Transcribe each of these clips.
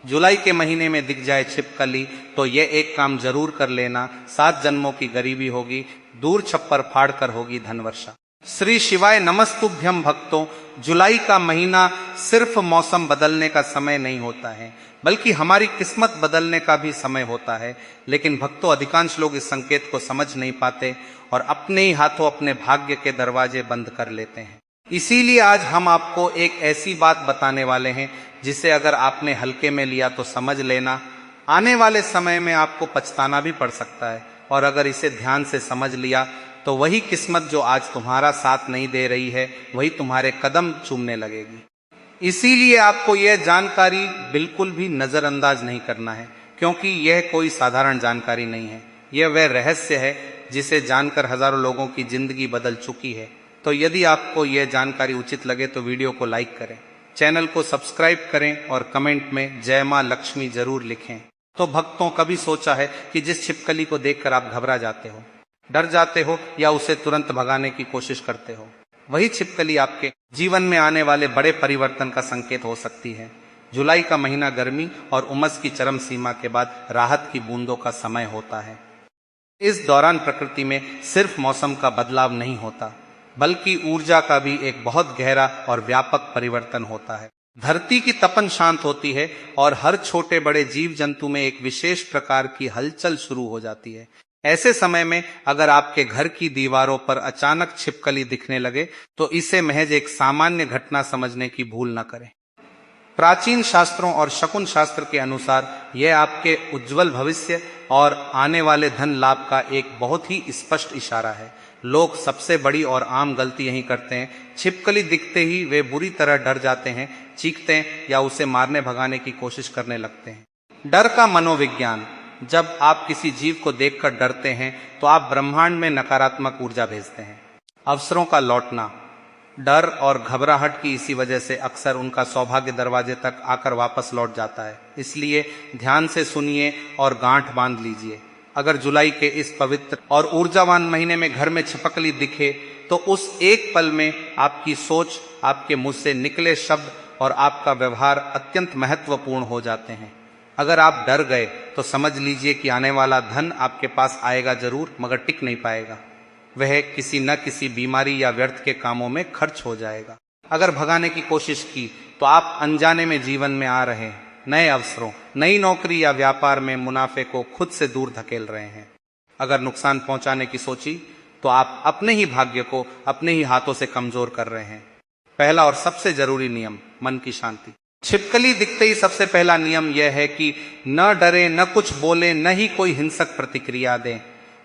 जुलाई के महीने में दिख जाए छिपकली तो ये एक काम जरूर कर लेना, 7 जन्मों की गरीबी होगी, दूर छप्पर फाड़ कर होगी धन वर्षा। श्री शिवाय नमस्तुभ्यम भक्तों, जुलाई का महीना सिर्फ मौसम बदलने का समय नहीं होता है, बल्कि हमारी किस्मत बदलने का भी समय होता है। लेकिन भक्तों, अधिकांश लोग इस संकेत को समझ नहीं पाते और अपने ही हाथों अपने भाग्य के दरवाजे बंद कर लेते हैं। इसीलिए आज हम आपको एक ऐसी बात बताने वाले हैं जिसे अगर आपने हल्के में लिया तो समझ लेना, आने वाले समय में आपको पछताना भी पड़ सकता है। और अगर इसे ध्यान से समझ लिया तो वही किस्मत जो आज तुम्हारा साथ नहीं दे रही है, वही तुम्हारे कदम चूमने लगेगी। इसीलिए आपको यह जानकारी बिल्कुल भी नजरअंदाज नहीं करना है, क्योंकि यह कोई साधारण जानकारी नहीं है। यह वह रहस्य है जिसे जानकर हजारों लोगों की जिंदगी बदल चुकी है। तो यदि आपको यह जानकारी उचित लगे तो वीडियो को लाइक करें, चैनल को सब्सक्राइब करें और कमेंट में जय मां लक्ष्मी जरूर लिखें। तो भक्तों, कभी सोचा है कि जिस छिपकली को देखकर आप घबरा जाते हो, डर जाते हो या उसे तुरंत भगाने की कोशिश करते हो, वही छिपकली आपके जीवन में आने वाले बड़े परिवर्तन का संकेत हो सकती है। जुलाई का महीना गर्मी और उमस की चरम सीमा के बाद राहत की बूंदों का समय होता है। इस दौरान प्रकृति में सिर्फ मौसम का बदलाव नहीं होता, बल्कि ऊर्जा का भी एक बहुत गहरा और व्यापक परिवर्तन होता है। धरती की तपन शांत होती है और हर छोटे बड़े जीव जंतु में एक विशेष प्रकार की हलचल शुरू हो जाती है। ऐसे समय में अगर आपके घर की दीवारों पर अचानक छिपकली दिखने लगे तो इसे महज एक सामान्य घटना समझने की भूल न करें। प्राचीन शास्त्रों और शकुन शास्त्र के अनुसार यह आपके उज्जवल भविष्य और आने वाले धन लाभ का एक बहुत ही स्पष्ट इशारा है। लोग सबसे बड़ी और आम गलती यही करते हैं, छिपकली दिखते ही वे बुरी तरह डर जाते हैं, चीखते हैं या उसे मारने भगाने की कोशिश करने लगते हैं। डर का मनोविज्ञान। जब आप किसी जीव को देखकर डरते हैं तो आप ब्रह्मांड में नकारात्मक ऊर्जा भेजते हैं। अवसरों का लौटना। डर और घबराहट की इसी वजह से अक्सर उनका सौभाग्य दरवाजे तक आकर वापस लौट जाता है। इसलिए ध्यान से सुनिए और गांठ बांध लीजिए। अगर जुलाई के इस पवित्र और ऊर्जावान महीने में घर में छिपकली दिखे तो उस एक पल में आपकी सोच, आपके मुंह से निकले शब्द और आपका व्यवहार अत्यंत महत्वपूर्ण हो जाते हैं। अगर आप डर गए तो समझ लीजिए कि आने वाला धन आपके पास आएगा जरूर, मगर टिक नहीं पाएगा। वह किसी न किसी बीमारी या व्यर्थ के कामों में खर्च हो जाएगा। अगर भगाने की कोशिश की तो आप अनजाने में जीवन में आ रहे नए अवसरों, नई नौकरी या व्यापार में मुनाफे को खुद से दूर धकेल रहे हैं। अगर नुकसान पहुंचाने की सोची तो आप अपने ही भाग्य को अपने ही हाथों से कमजोर कर रहे हैं। पहला और सबसे जरूरी नियम, मन की शांति। छिपकली दिखते ही सबसे पहला नियम यह है कि न डरे, न कुछ बोले, न ही कोई हिंसक प्रतिक्रिया दें।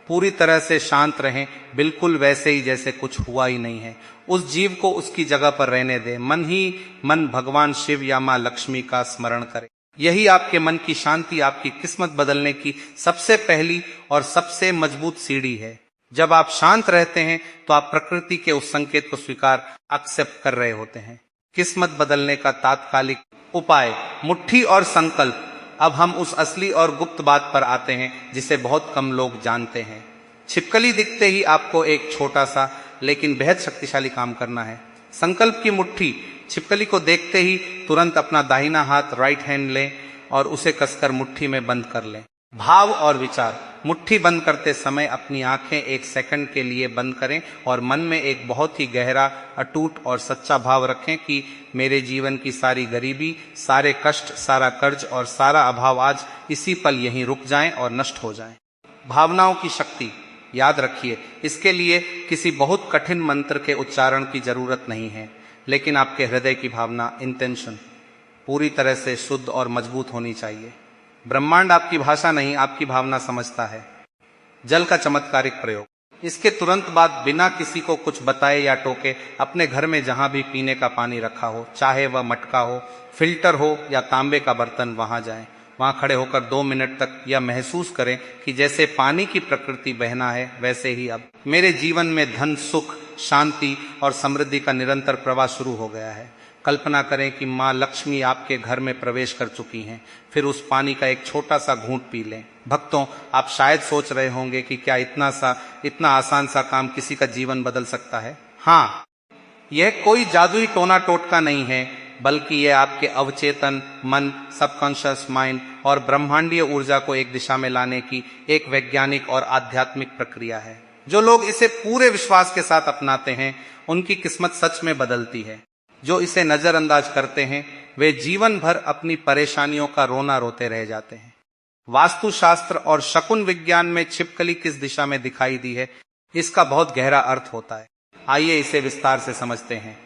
पूरी तरह से शांत रहें, बिल्कुल वैसे ही जैसे कुछ हुआ ही नहीं है। उस जीव को उसकी जगह पर रहने दें। मन ही मन भगवान शिव या मां लक्ष्मी का स्मरण करें। यही आपके मन की शांति आपकी किस्मत बदलने की सबसे पहली और सबसे मजबूत सीढ़ी है। जब आप शांत रहते हैं तो आप प्रकृति के उस संकेत को स्वीकार, एक्सेप्ट कर रहे होते हैं। किस्मत बदलने का तात्कालिक उपाय, मुट्ठी और संकल्प। अब हम उस असली और गुप्त बात पर आते हैं जिसे बहुत कम लोग जानते हैं। छिपकली दिखते ही आपको एक छोटा सा लेकिन बेहद शक्तिशाली काम करना है। संकल्प की मुट्ठी। छिपकली को देखते ही तुरंत अपना दाहिना हाथ, राइट हैंड लें और उसे कसकर मुट्ठी में बंद कर लें। भाव और विचार। मुट्ठी बंद करते समय अपनी आंखें 1 सेकंड के लिए बंद करें और मन में एक बहुत ही गहरा, अटूट और सच्चा भाव रखें कि मेरे जीवन की सारी गरीबी, सारे कष्ट, सारा कर्ज और सारा अभाव आज इसी पल यहीं रुक जाएं और नष्ट हो जाएं। भावनाओं की शक्ति। याद रखिए, इसके लिए किसी बहुत कठिन मंत्र के उच्चारण की जरूरत नहीं है, लेकिन आपके हृदय की भावना, इंटेंशन पूरी तरह से शुद्ध और मजबूत होनी चाहिए। ब्रह्मांड आपकी भाषा नहीं, आपकी भावना समझता है। जल का चमत्कारिक प्रयोग। इसके तुरंत बाद बिना किसी को कुछ बताए या टोके अपने घर में जहां भी पीने का पानी रखा हो, चाहे वह मटका हो, फिल्टर हो या तांबे का बर्तन, वहां जाएं। वहां खड़े होकर 2 मिनट तक यह महसूस करें कि जैसे पानी की प्रकृति बहना है, वैसे ही अब मेरे जीवन में धन, सुख, शांति और समृद्धि का निरंतर प्रवाह शुरू हो गया है। कल्पना करें कि मां लक्ष्मी आपके घर में प्रवेश कर चुकी हैं। फिर उस पानी का एक छोटा सा घूंट पी लें। भक्तों, आप शायद सोच रहे होंगे कि क्या इतना आसान सा काम किसी का जीवन बदल सकता है? हाँ, यह कोई जादुई टोना टोटका नहीं है। बल्कि ये आपके अवचेतन मन, सबकॉन्शियस माइंड और ब्रह्मांडीय ऊर्जा को एक दिशा में लाने की एक वैज्ञानिक और आध्यात्मिक प्रक्रिया है। जो लोग इसे पूरे विश्वास के साथ अपनाते हैं उनकी किस्मत सच में बदलती है। जो इसे नजरअंदाज करते हैं वे जीवन भर अपनी परेशानियों का रोना रोते रह जाते हैं। वास्तुशास्त्र और शकुन विज्ञान में छिपकली किस दिशा में दिखाई दी है, इसका बहुत गहरा अर्थ होता है। आइए इसे विस्तार से समझते हैं।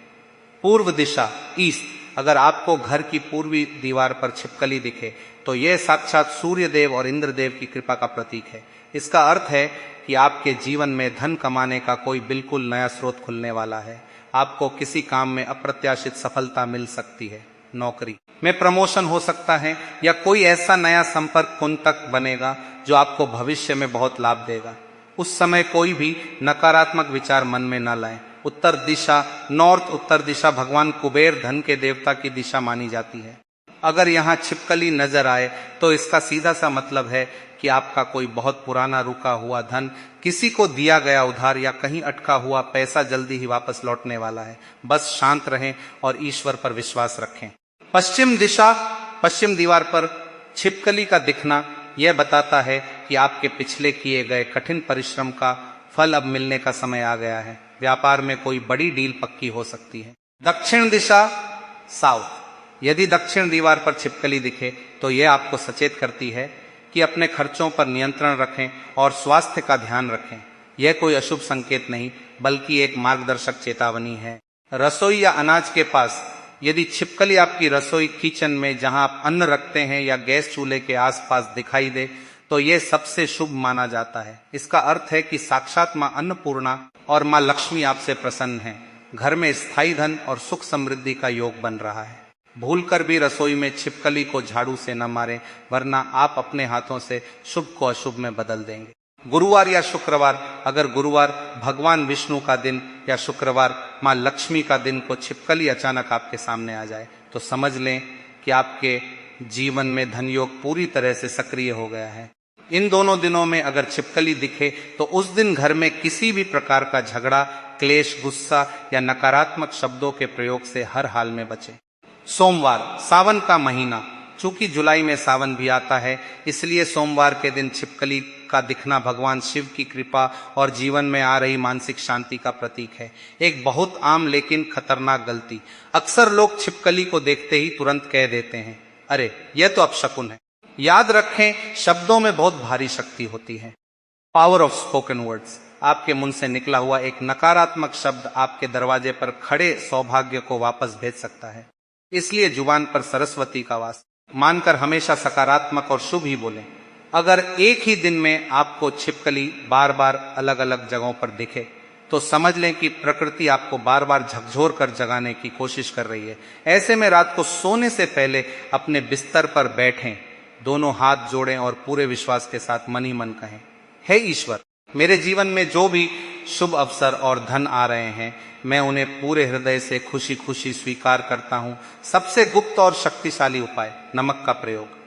पूर्व दिशा, ईस्ट। अगर आपको घर की पूर्वी दीवार पर छिपकली दिखे तो यह साक्षात सूर्य देव और इंद्रदेव की कृपा का प्रतीक है। इसका अर्थ है कि आपके जीवन में धन कमाने का कोई बिल्कुल नया स्रोत खुलने वाला है। आपको किसी काम में अप्रत्याशित सफलता मिल सकती है। नौकरी में प्रमोशन हो सकता है या कोई ऐसा नया संपर्क उन तक बनेगा जो आपको भविष्य में बहुत लाभ देगा। उस समय कोई भी नकारात्मक विचार मन में न लाएं। उत्तर दिशा, नॉर्थ, उत्तर दिशा भगवान कुबेर धन के देवता की दिशा मानी जाती है। अगर यहाँ छिपकली नजर आए तो इसका सीधा सा मतलब है कि आपका कोई बहुत पुराना रुका हुआ धन, किसी को दिया गया उधार या कहीं अटका हुआ पैसा जल्दी ही वापस लौटने वाला है। बस शांत रहें और ईश्वर पर विश्वास रखें। पश्चिम दिशा, पश्चिम दीवार पर छिपकली का दिखना यह बताता है कि आपके पिछले किए गए कठिन परिश्रम का फल अब मिलने का समय आ गया है। व्यापार में कोई बड़ी डील पक्की हो सकती है। दक्षिण दिशा, साउथ। यदि दक्षिण दीवार पर छिपकली दिखे तो यह आपको सचेत करती है कि अपने खर्चों पर नियंत्रण रखें और स्वास्थ्य का ध्यान रखें। यह कोई अशुभ संकेत नहीं बल्कि एक मार्गदर्शक चेतावनी है। रसोई या अनाज के पास यदि छिपकली आपकी रसोई किचन में जहां आप अन्न रखते हैं या गैस चूल्हे के आसपास दिखाई दे तो यह सबसे शुभ माना जाता है। इसका अर्थ है कि साक्षात मां अन्नपूर्णा और मां लक्ष्मी आपसे प्रसन्न हैं। घर में स्थायी धन और सुख समृद्धि का योग बन रहा है। भूलकर भी रसोई में छिपकली को झाड़ू से न मारें, वरना आप अपने हाथों से शुभ को अशुभ में बदल देंगे। गुरुवार या शुक्रवार, अगर गुरुवार भगवान विष्णु का दिन या शुक्रवार मां लक्ष्मी का दिन को छिपकली अचानक आपके सामने आ जाए तो समझ लें कि आपके जीवन में धन योग पूरी तरह से सक्रिय हो गया है। इन दोनों दिनों में अगर छिपकली दिखे तो उस दिन घर में किसी भी प्रकार का झगड़ा, क्लेश, गुस्सा या नकारात्मक शब्दों के प्रयोग से हर हाल में बचें। सोमवार, सावन का महीना। चूंकि जुलाई में सावन भी आता है इसलिए सोमवार के दिन छिपकली का दिखना भगवान शिव की कृपा और जीवन में आ रही मानसिक शांति का प्रतीक है। एक बहुत आम लेकिन खतरनाक गलती। अक्सर लोग छिपकली को देखते ही तुरंत कह देते हैं, अरे यह तो अपशकुन है। याद रखें, शब्दों में बहुत भारी शक्ति होती है। Power of spoken words. आपके मुंह से निकला हुआ एक नकारात्मक शब्द आपके दरवाजे पर खड़े सौभाग्य को वापस भेज सकता है। इसलिए जुबान पर सरस्वती का वास मानकर हमेशा सकारात्मक और शुभ ही बोलें। अगर एक ही दिन में आपको छिपकली बार बार अलग अलग जगहों पर दिखे तो समझ लें कि प्रकृति आपको बार बार झकझोर कर जगाने की कोशिश कर रही है। ऐसे में रात को सोने से पहले अपने बिस्तर पर बैठें, दोनों हाथ जोड़ें और पूरे विश्वास के साथ मन ही मन कहें, हे ईश्वर, मेरे जीवन में जो भी शुभ अवसर और धन आ रहे हैं मैं उन्हें पूरे हृदय से खुशी खुशी स्वीकार करता हूं। सबसे गुप्त और शक्तिशाली उपाय, नमक का प्रयोग।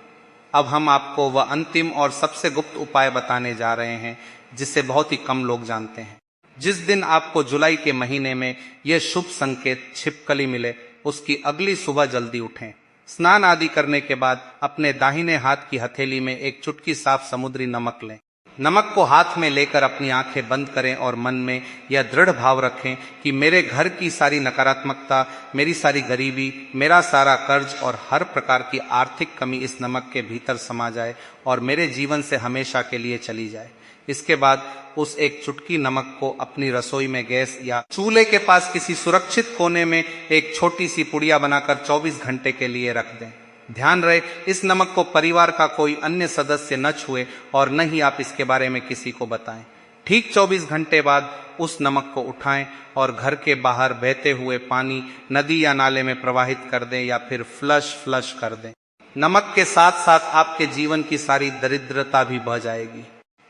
अब हम आपको वह अंतिम और सबसे गुप्त उपाय बताने जा रहे हैं जिसे बहुत ही कम लोग जानते हैं। जिस दिन आपको जुलाई के महीने में यह शुभ संकेत छिपकली मिले उसकी अगली सुबह जल्दी उठें। स्नान आदि करने के बाद अपने दाहिने हाथ की हथेली में एक चुटकी साफ समुद्री नमक लें। नमक को हाथ में लेकर अपनी आंखें बंद करें और मन में यह दृढ़ भाव रखें कि मेरे घर की सारी नकारात्मकता, मेरी सारी गरीबी, मेरा सारा कर्ज और हर प्रकार की आर्थिक कमी इस नमक के भीतर समा जाए और मेरे जीवन से हमेशा के लिए चली जाए। इसके बाद उस एक चुटकी नमक को अपनी रसोई में गैस या चूल्हे के पास किसी सुरक्षित कोने में एक छोटी सी पुड़िया बनाकर 24 घंटे के लिए रख दें। ध्यान रहे, इस नमक को परिवार का कोई अन्य सदस्य न छुए और न ही आप इसके बारे में किसी को बताएं। ठीक 24 घंटे बाद उस नमक को उठाएं और घर के बाहर बहते हुए पानी, नदी या नाले में प्रवाहित कर दें या फिर फ्लश कर दें। नमक के साथ साथ आपके जीवन की सारी दरिद्रता भी बह जाएगी।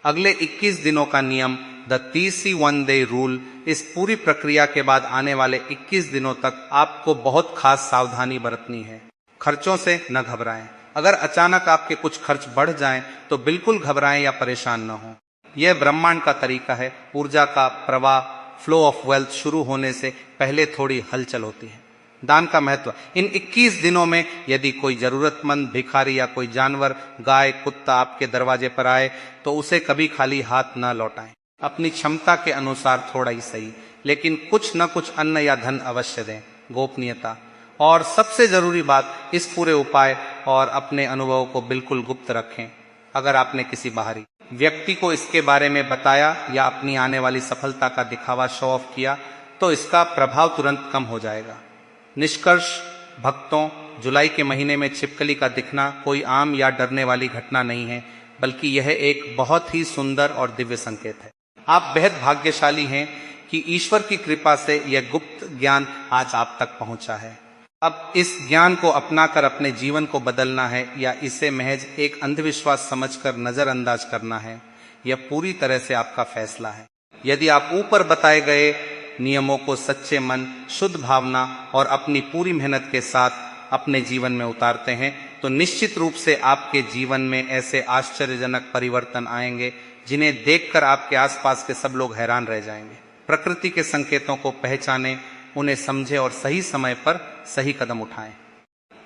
अगले 21 दिनों का नियम, द 31 डे रूल। इस पूरी प्रक्रिया के बाद आने वाले 21 दिनों तक आपको बहुत खास सावधानी बरतनी है। खर्चों से न घबराएं। अगर अचानक आपके कुछ खर्च बढ़ जाएं तो बिल्कुल घबराएं या परेशान न हो। यह ब्रह्मांड का तरीका है। ऊर्जा का प्रवाह, फ्लो ऑफ वेल्थ शुरू होने से पहले थोड़ी हलचल होती है। दान का महत्व। इन 21 दिनों में यदि कोई जरूरतमंद भिखारी या कोई जानवर, गाय, कुत्ता आपके दरवाजे पर आए तो उसे कभी खाली हाथ न लौटाएं। अपनी क्षमता के अनुसार थोड़ा ही सही, लेकिन कुछ न कुछ अन्न या धन अवश्य दें। गोपनीयता। और सबसे जरूरी बात, इस पूरे उपाय और अपने अनुभव को बिल्कुल गुप्त रखें। अगर आपने किसी बाहरी व्यक्ति को इसके बारे में बताया या अपनी आने वाली सफलता का दिखावा, शो ऑफ किया, तो इसका प्रभाव तुरंत कम हो जाएगा। निष्कर्ष भक्तों, जुलाई के महीने में छिपकली का दिखना कोई आम या डरने वाली घटना नहीं है, बल्कि यह एक बहुत ही सुंदर और दिव्य संकेत है। आप बेहद भाग्यशाली हैं कि ईश्वर की कृपा से यह गुप्त ज्ञान आज आप तक पहुंचा है। अब इस ज्ञान को अपनाकर अपने जीवन को बदलना है या इसे महज एक अंधविश्वास समझकर नजरअंदाज करना है, यह पूरी तरह से आपका फैसला है। यदि आप ऊपर बताए गए नियमों को सच्चे मन, शुद्ध भावना और अपनी पूरी मेहनत के साथ अपने जीवन में उतारते हैं, तो निश्चित रूप से आपके जीवन में ऐसे आश्चर्यजनक परिवर्तन आएंगे जिन्हें देखकर आपके आसपास के सब लोग हैरान रह जाएंगे। प्रकृति के संकेतों को पहचानें, उन्हें समझें और सही समय पर सही कदम उठाएं।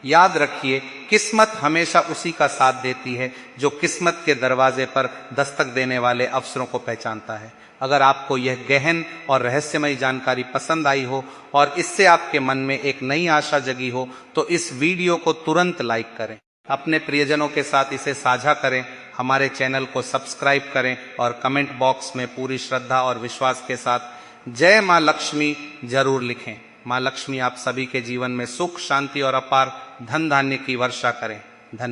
याद रखिए, किस्मत हमेशा उसी का साथ देती है जो किस्मत के दरवाजे पर दस्तक देने वाले अवसरों को पहचानता है। अगर आपको यह गहन और रहस्यमयी जानकारी पसंद आई हो और इससे आपके मन में एक नई आशा जगी हो, तो इस वीडियो को तुरंत लाइक करें, अपने प्रियजनों के साथ इसे साझा करें, हमारे चैनल को सब्सक्राइब करें और कमेंट बॉक्स में पूरी श्रद्धा और विश्वास के साथ जय मां लक्ष्मी जरूर लिखें। मां लक्ष्मी आप सभी के जीवन में सुख, शांति और अपार धन धान्य की वर्षा करें। धन्यवाद।